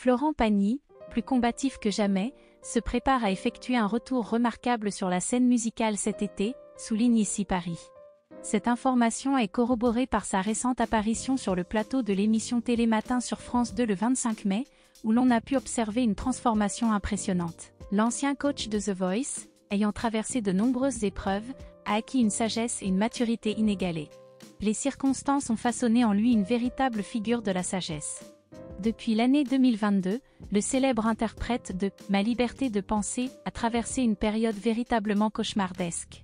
Florent Pagny, plus combatif que jamais, se prépare à effectuer un retour remarquable sur la scène musicale cet été, souligne ici Paris. Cette information est corroborée par sa récente apparition sur le plateau de l'émission Télématin sur France 2 le 25 mai, où l'on a pu observer une transformation impressionnante. L'ancien coach de The Voice, ayant traversé de nombreuses épreuves, a acquis une sagesse et une maturité inégalées. Les circonstances ont façonné en lui une véritable figure de la sagesse. Depuis l'année 2022, le célèbre interprète de « Ma liberté de penser » a traversé une période véritablement cauchemardesque.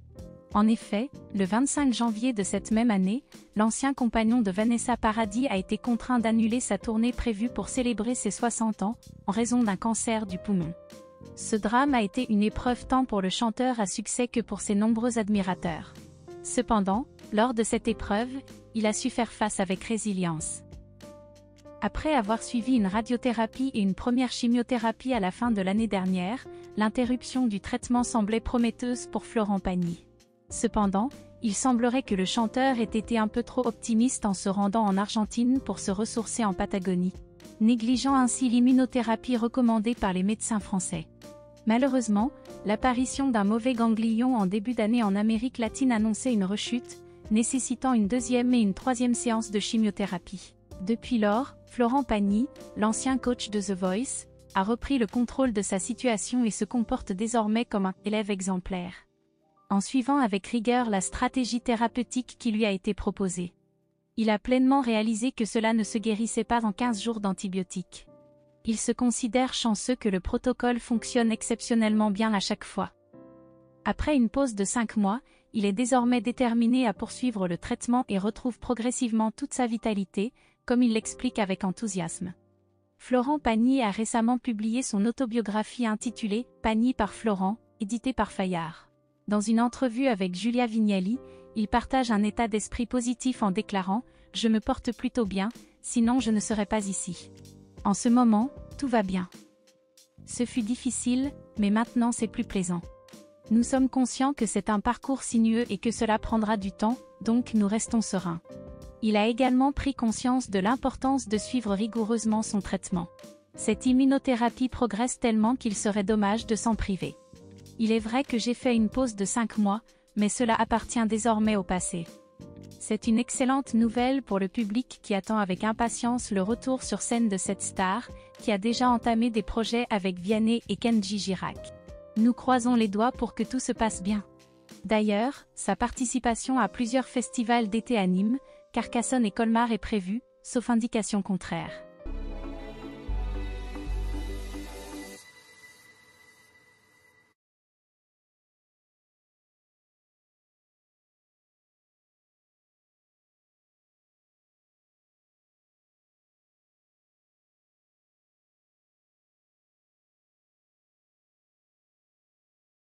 En effet, le 25 janvier de cette même année, l'ancien compagnon de Vanessa Paradis a été contraint d'annuler sa tournée prévue pour célébrer ses 60 ans, en raison d'un cancer du poumon. Ce drame a été une épreuve tant pour le chanteur à succès que pour ses nombreux admirateurs. Cependant, lors de cette épreuve, il a su faire face avec résilience. Après avoir suivi une radiothérapie et une première chimiothérapie à la fin de l'année dernière, l'interruption du traitement semblait prometteuse pour Florent Pagny. Cependant, il semblerait que le chanteur ait été un peu trop optimiste en se rendant en Argentine pour se ressourcer en Patagonie, négligeant ainsi l'immunothérapie recommandée par les médecins français. Malheureusement, l'apparition d'un mauvais ganglion en début d'année en Amérique latine annonçait une rechute, nécessitant une deuxième et une troisième séance de chimiothérapie. Depuis lors, Florent Pagny, l'ancien coach de The Voice, a repris le contrôle de sa situation et se comporte désormais comme un élève exemplaire, en suivant avec rigueur la stratégie thérapeutique qui lui a été proposée. Il a pleinement réalisé que cela ne se guérissait pas en 15 jours d'antibiotiques. Il se considère chanceux que le protocole fonctionne exceptionnellement bien à chaque fois. Après une pause de 5 mois, il est désormais déterminé à poursuivre le traitement et retrouve progressivement toute sa vitalité, comme il l'explique avec enthousiasme. Florent Pagny a récemment publié son autobiographie intitulée « Pagny par Florent », éditée par Fayard. Dans une entrevue avec Julia Vignali, il partage un état d'esprit positif en déclarant « Je me porte plutôt bien, sinon je ne serais pas ici. En ce moment, tout va bien. Ce fut difficile, mais maintenant c'est plus plaisant. Nous sommes conscients que c'est un parcours sinueux et que cela prendra du temps, donc nous restons sereins. » Il a également pris conscience de l'importance de suivre rigoureusement son traitement. Cette immunothérapie progresse tellement qu'il serait dommage de s'en priver. Il est vrai que j'ai fait une pause de 5 mois, mais cela appartient désormais au passé. C'est une excellente nouvelle pour le public qui attend avec impatience le retour sur scène de cette star, qui a déjà entamé des projets avec Vianney et Kenji Girac. Nous croisons les doigts pour que tout se passe bien. D'ailleurs, sa participation à plusieurs festivals d'été à Nîmes, Carcassonne et Colmar est prévue, sauf indication contraire.